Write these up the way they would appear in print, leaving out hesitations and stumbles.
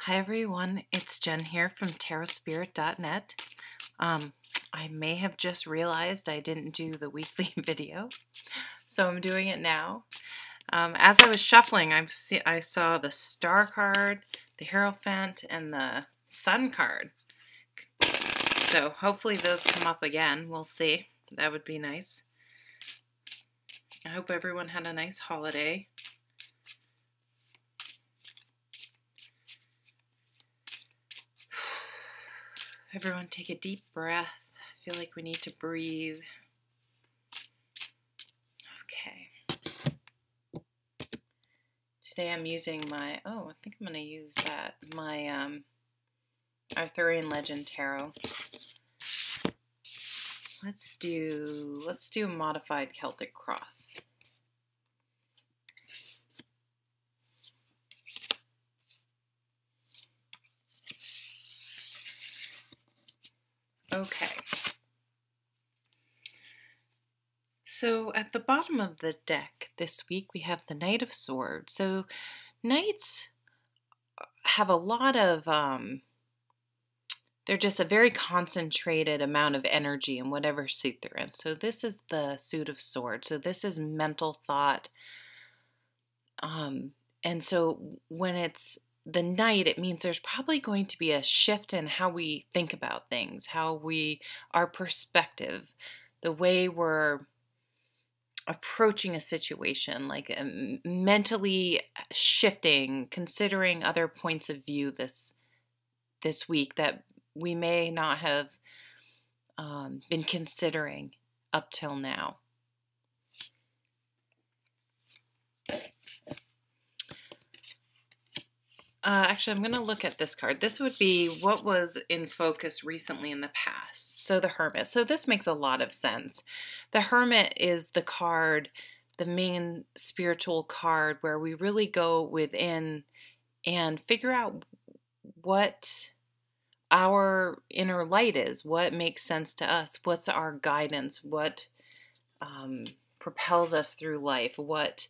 Hi everyone, it's Jen here from tarotspirit.net. I may have just realized I didn't do the weekly video, so I'm doing it now. As I was shuffling, I saw the Star card, the Hierophant, and the Sun card. So hopefully those come up again. We'll see. That would be nice. I hope everyone had a nice holiday. Everyone take a deep breath. I feel like we need to breathe. Okay. Today I'm using my, I think I'm going to use that, my Arthurian Legend Tarot. Let's do a modified Celtic cross. Okay. So at the bottom of the deck this week we have the Knight of Swords. So knights have a lot of, they're just a very concentrated amount of energy in whatever suit they're in. So this is the suit of swords. So this is mental thought. And so when it's the knight, it means there's probably going to be a shift in how we think about things, our perspective, the way we're approaching a situation, like mentally shifting, considering other points of view this week that we may not have been considering up till now. Actually, I'm going to look at this card. This would be what was in focus recently in the past. So the Hermit. So this makes a lot of sense. The Hermit is the card, the main spiritual card, where we really go within and figure out what our inner light is, what makes sense to us, what's our guidance, what propels us through life, what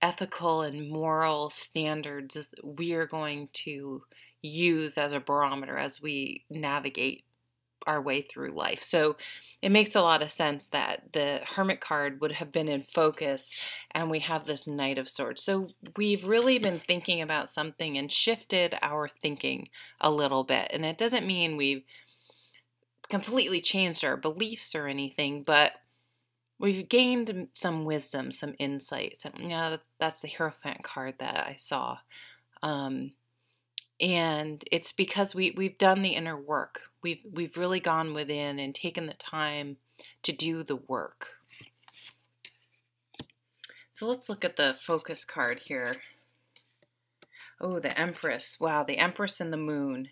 ethical and moral standards we are going to use as a barometer as we navigate our way through life. So it makes a lot of sense that the Hermit card would have been in focus and we have this Knight of Swords. So we've really been thinking about something and shifted our thinking a little bit. And it doesn't mean we've completely changed our beliefs or anything, but we've gained some wisdom, some insight. That's the Hierophant card that I saw. And it's because we've done the inner work. We've really gone within and taken the time to do the work. So let's look at the focus card here. Oh, the Empress. Wow, the Empress and the Moon.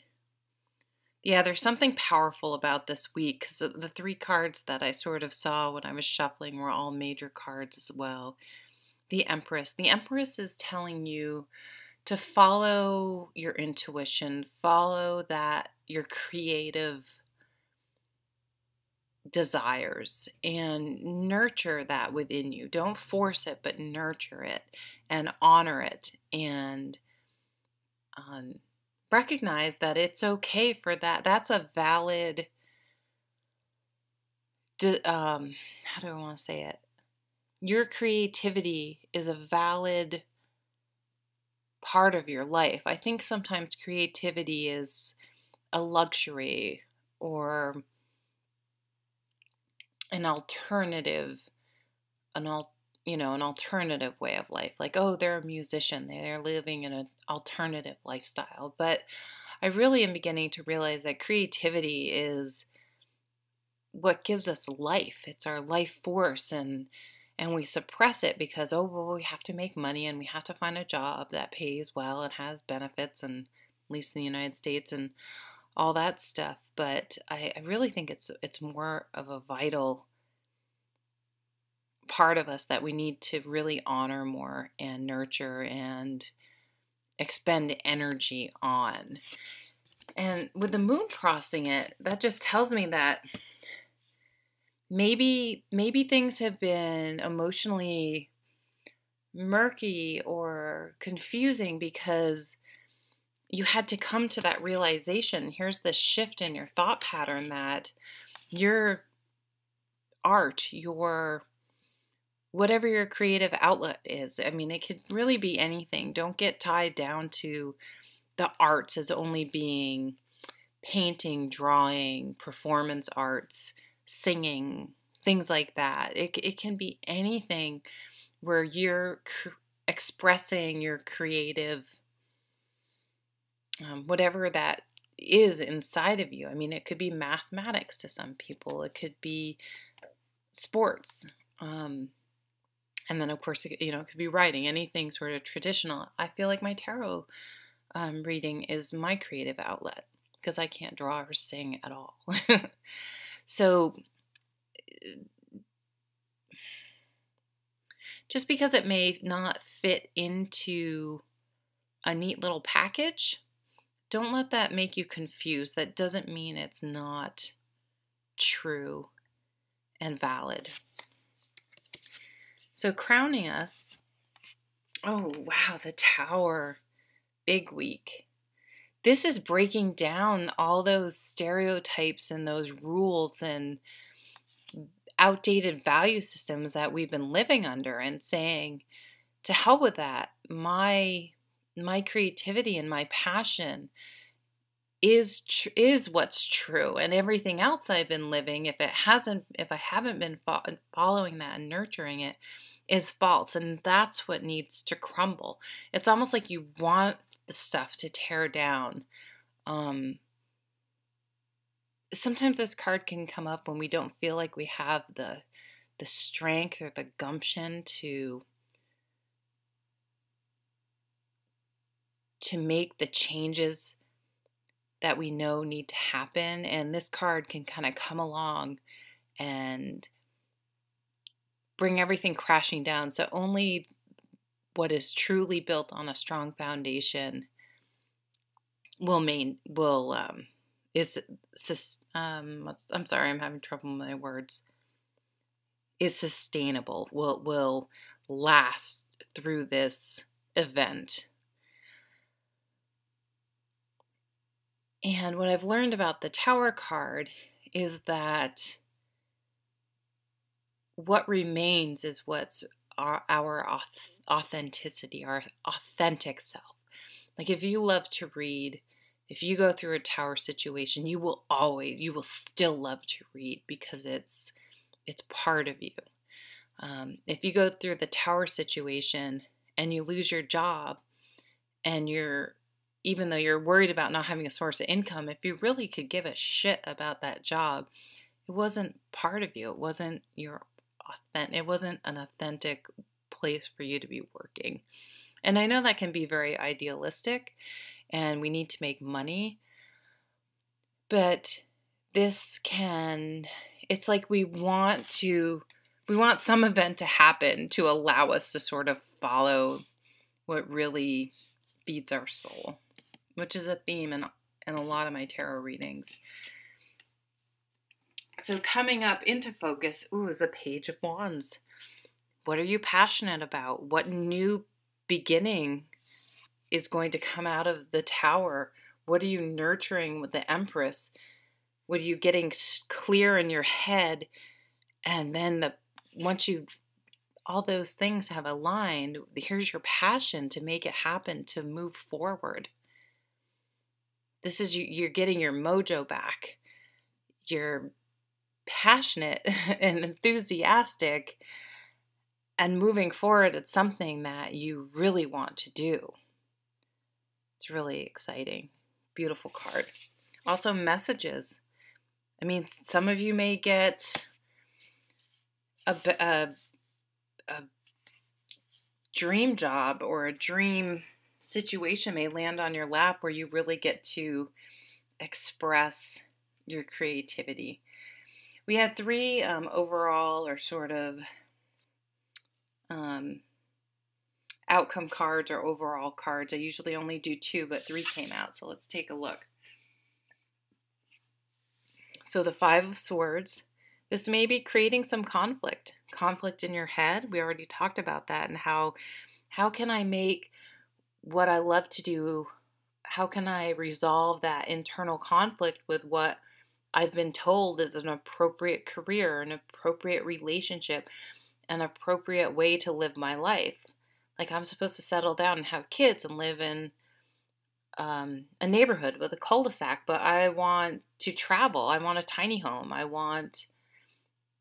Yeah, there's something powerful about this week because the three cards that I sort of saw when I was shuffling were all major cards as well. The Empress. The Empress is telling you to follow your intuition, follow your creative desires and nurture that within you. Don't force it, but nurture it and honor it and recognize that it's okay for that. That's a valid, how do I want to say it? Your creativity is a valid part of your life. I think sometimes creativity is a luxury or an alternative, an alternative way of life. Like, oh, they're a musician, they're living in an alternative lifestyle. But I really am beginning to realize that creativity is what gives us life. It's our life force, and we suppress it because, we have to make money and we have to find a job that pays well and has benefits, and at least in the United States and all that stuff. But I really think it's more of a vital part of us that we need to really honor more and nurture and expend energy on. And with the Moon crossing it, that just tells me that maybe things have been emotionally murky or confusing because you had to come to that realization. Here's this shift in your thought pattern that your art, your whatever your creative outlet is, I mean, it could really be anything. Don't get tied down to the arts as only being painting, drawing, performance arts, singing, things like that. It can be anything where you're expressing your creative, whatever that is inside of you. I mean, it could be mathematics to some people. It could be sports. And then, of course, it could be writing, anything sort of traditional. I feel like my tarot reading is my creative outlet because I can't draw or sing at all. So just because it may not fit into a neat little package, don't let that make you confused. That doesn't mean it's not true and valid. So crowning us, oh wow, the Tower, big week. This is breaking down all those stereotypes and those rules and outdated value systems that we've been living under and saying, to hell with that. My creativity and my passion is what's true, and everything else I've been living, if I haven't been following that and nurturing it, is false, and that's what needs to crumble. It's almost like you want the stuff to tear down. Sometimes this card can come up when we don't feel like we have the strength or the gumption to make the changes that we know need to happen. And this card can kind of come along and bring everything crashing down. So only what is truly built on a strong foundation I'm sorry, I'm having trouble with my words. Is sustainable, will last through this event. And what I've learned about the Tower card is that what remains is what's our authenticity, our authentic self. Like if you love to read, if you go through a Tower situation, you will still love to read because it's part of you. If you go through the Tower situation and you lose your job and even though you're worried about not having a source of income, if you really could give a shit about that job, it wasn't part of you. It wasn't it wasn't an authentic place for you to be working. And I know that can be very idealistic and we need to make money, but it's like we want some event to happen to allow us to sort of follow what really feeds our soul, which is a theme in a lot of my tarot readings. So coming up into focus, is a Page of Wands. What are you passionate about? What new beginning is going to come out of the Tower? What are you nurturing with the Empress? What are you getting clear in your head? And then once all those things have aligned, here's your passion to make it happen, to move forward. This is you're getting your mojo back. You're passionate and enthusiastic and moving forward at something that you really want to do. It's really exciting. Beautiful card. Also messages. I mean, some of you may get a dream job or a dream situation may land on your lap where you really get to express your creativity. We had 3 overall or sort of outcome cards or overall cards. I usually only do 2, but 3 came out. So let's take a look. So the 5 of Swords. This may be creating some conflict in your head. We already talked about that and how can I make what I love to do how can I resolve that internal conflict with what I've been told is an appropriate career, an appropriate relationship, an appropriate way to live my life. Like, I'm supposed to settle down and have kids and live in a neighborhood with a cul-de-sac, but I want to travel. I want a tiny home. I want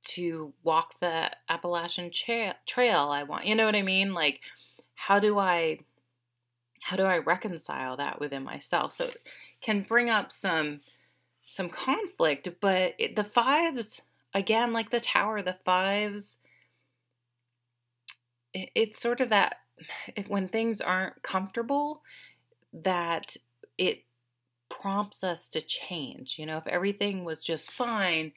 to walk the Appalachian Trail. I want, you know what I mean? Like, how do I reconcile that within myself? So it can bring up some conflict, but the fives, again, like the Tower, the fives, it's sort of that when things aren't comfortable, that it prompts us to change. You know, if everything was just fine,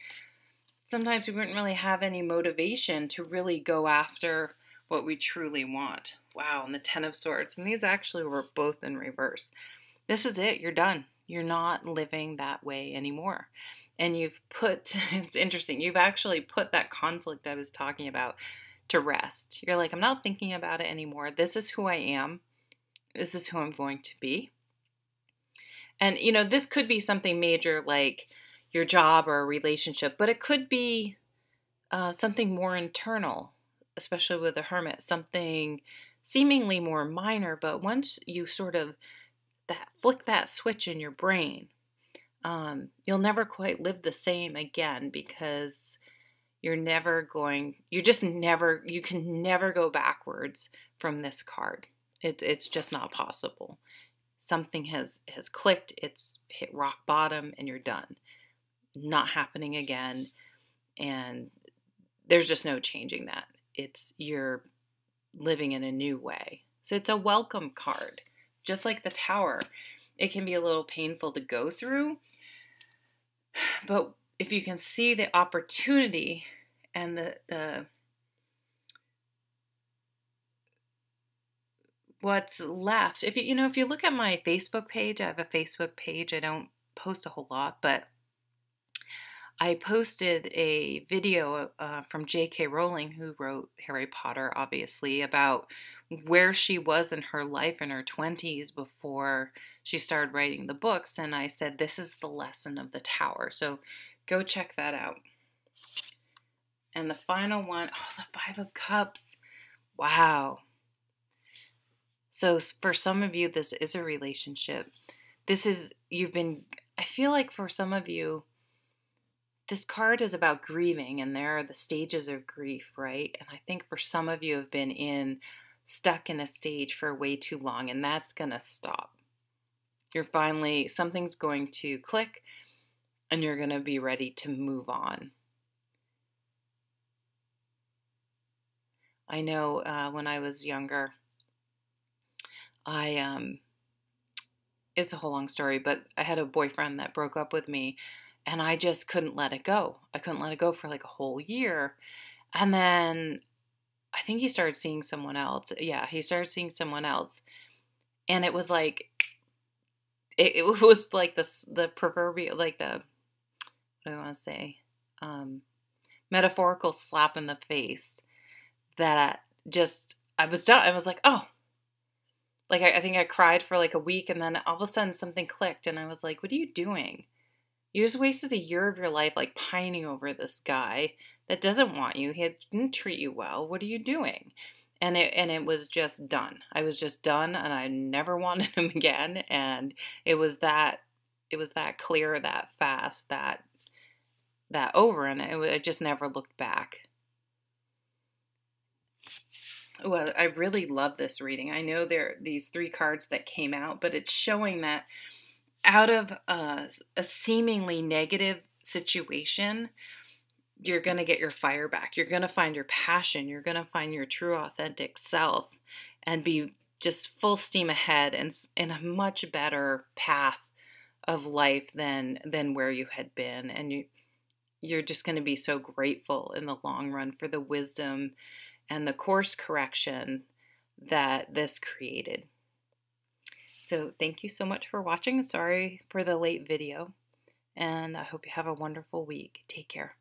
sometimes we wouldn't really have any motivation to really go after what we truly want. Wow, and the Ten of Swords. And these actually were both in reverse. This is it. You're done. You're not living that way anymore. And you've put, it's interesting, you've actually put that conflict I was talking about to rest. You're like, I'm not thinking about it anymore. This is who I am. This is who I'm going to be. And, you know, this could be something major like your job or a relationship, but it could be something more internal, especially with the Hermit, something seemingly more minor, but once you sort of flick that switch in your brain, you'll never quite live the same again, because you can never go backwards from this card. It's just not possible. Something has clicked, it's hit rock bottom, and you're done. Not happening again, and there's just no changing that. You're living in a new way. So it's a welcome card. Just like the Tower, it can be a little painful to go through, but if you can see the opportunity and the what's left. If you look at my Facebook page, I have a Facebook page. I don't post a whole lot, but I posted a video from J.K. Rowling, who wrote Harry Potter, obviously, about where she was in her life in her 20s before she started writing the books. And I said, this is the lesson of the Tower. So go check that out. And the final one, the Five of Cups. Wow. So for some of you, this is a relationship. I feel like for some of you, this card is about grieving, and there are the stages of grief, right? And I think for some of you have been stuck in a stage for way too long, and that's going to stop. Something's going to click, and you're going to be ready to move on. I know when I was younger, it's a whole long story, but I had a boyfriend that broke up with me, and I just couldn't let it go. I couldn't let it go for like a whole year. And then I think he started seeing someone else. Yeah, he started seeing someone else. And it was like, it was like the proverbial, like what do I want to say? Metaphorical slap in the face that I was done. I was like, oh. Like, I think I cried for like a week, and then all of a sudden something clicked, and I was like, what are you doing? You just wasted a year of your life like pining over this guy that doesn't want you. He didn't treat you well. What are you doing? And it was just done. I was just done, and I never wanted him again. And it was that clear, that fast, that over, and I just never looked back. Well, I really love this reading. I know there are these 3 cards that came out, but it's showing that out of a seemingly negative situation, you're going to get your fire back. You're going to find your passion. You're going to find your true, authentic self and be just full steam ahead and in a much better path of life than where you had been. And you're just going to be so grateful in the long run for the wisdom and the course correction that this created. So thank you so much for watching. Sorry for the late video, and I hope you have a wonderful week. Take care.